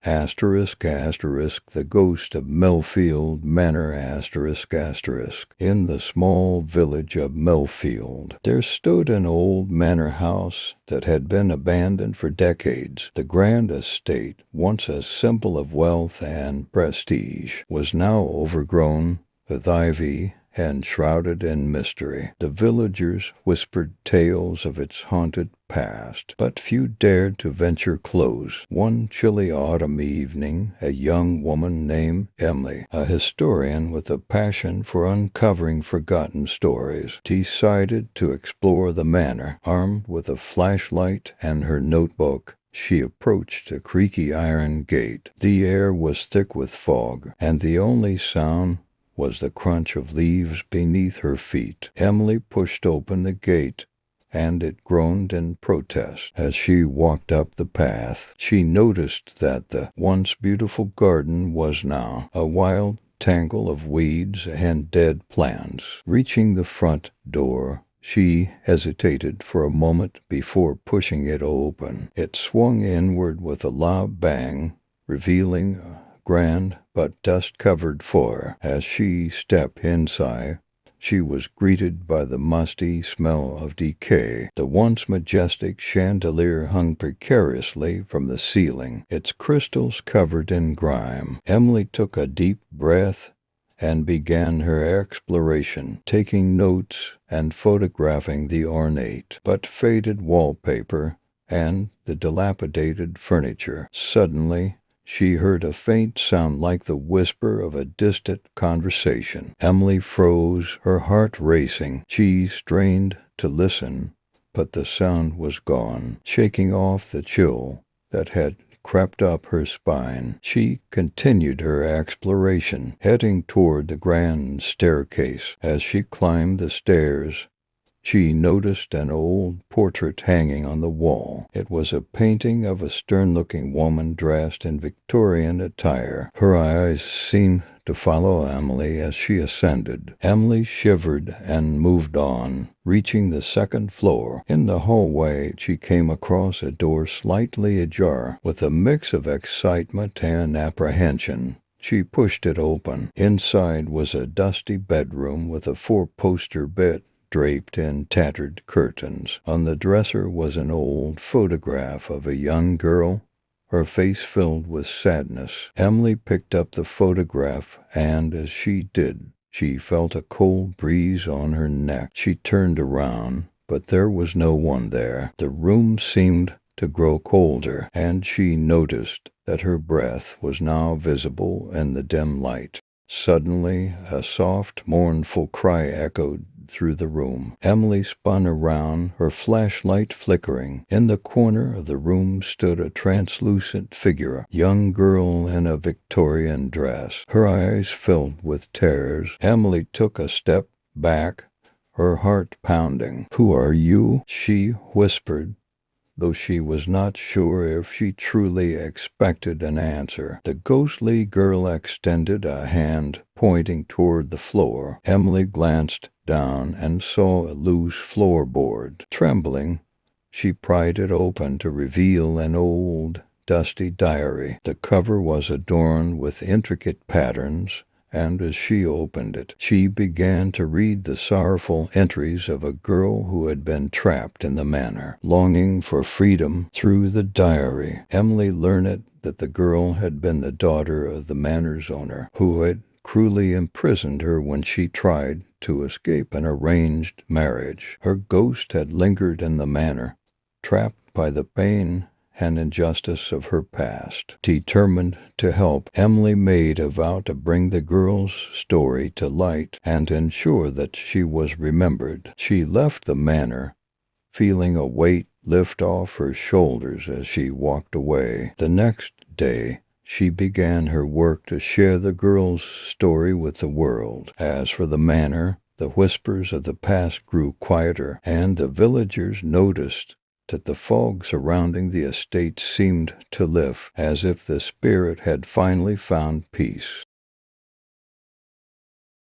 Asterisk, asterisk, the ghost of Millfield Manor, asterisk, asterisk. In the small village of Millfield, there stood an old manor house that had been abandoned for decades. The grand estate, once a symbol of wealth and prestige, was now overgrown with ivy and shrouded in mystery. The villagers whispered tales of its haunted past, but few dared to venture close. One chilly autumn evening, a young woman named Emily, a historian with a passion for uncovering forgotten stories, decided to explore the manor. Armed with a flashlight and her notebook, she approached a creaky iron gate. The air was thick with fog, and the only sound was the crunch of leaves beneath her feet. Emily pushed open the gate, and it groaned in protest. As she walked up the path, she noticed that the once beautiful garden was now a wild tangle of weeds and dead plants. Reaching the front door, she hesitated for a moment before pushing it open. It swung inward with a loud bang, revealing a grand but dust-covered floor. As she stepped inside, she was greeted by the musty smell of decay. The once majestic chandelier hung precariously from the ceiling, its crystals covered in grime. Emily took a deep breath and began her exploration, taking notes and photographing the ornate but faded wallpaper and the dilapidated furniture. Suddenly, she heard a faint sound like the whisper of a distant conversation. Emily froze, her heart racing. She strained to listen, but the sound was gone. Shaking off the chill that had crept up her spine, she continued her exploration, heading toward the grand staircase. As she climbed the stairs, she noticed an old portrait hanging on the wall. It was a painting of a stern-looking woman dressed in Victorian attire. Her eyes seemed to follow Emily as she ascended. Emily shivered and moved on, reaching the second floor. In the hallway, she came across a door slightly ajar. With a mix of excitement and apprehension, she pushed it open. Inside was a dusty bedroom with a four-poster bed draped in tattered curtains. On the dresser was an old photograph of a young girl, her face filled with sadness. Emily picked up the photograph, and as she did, she felt a cold breeze on her neck. She turned around, but there was no one there. The room seemed to grow colder, and she noticed that her breath was now visible in the dim light. Suddenly, a soft, mournful cry echoed through the room. Emily spun around, her flashlight flickering. In the corner of the room stood a translucent figure, a young girl in a Victorian dress. Her eyes filled with tears. Emily took a step back, her heart pounding. "Who are you?" she whispered, though she was not sure if she truly expected an answer. The ghostly girl extended a hand, pointing toward the floor. Emily glanced down and saw a loose floorboard. Trembling, she pried it open to reveal an old, dusty diary. The cover was adorned with intricate patterns, and as she opened it, she began to read the sorrowful entries of a girl who had been trapped in the manor, longing for freedom. Through the diary, Emily learned that the girl had been the daughter of the manor's owner, who had cruelly imprisoned her when she tried to escape an arranged marriage. Her ghost had lingered in the manor, trapped by the pain and injustice of her past. Determined to help, Emily made a vow to bring the girl's story to light and ensure that she was remembered. She left the manor, feeling a weight lift off her shoulders as she walked away. The next day, she began her work to share the girl's story with the world. As for the manor, the whispers of the past grew quieter, and the villagers noticed that the fog surrounding the estate seemed to lift, as if the spirit had finally found peace.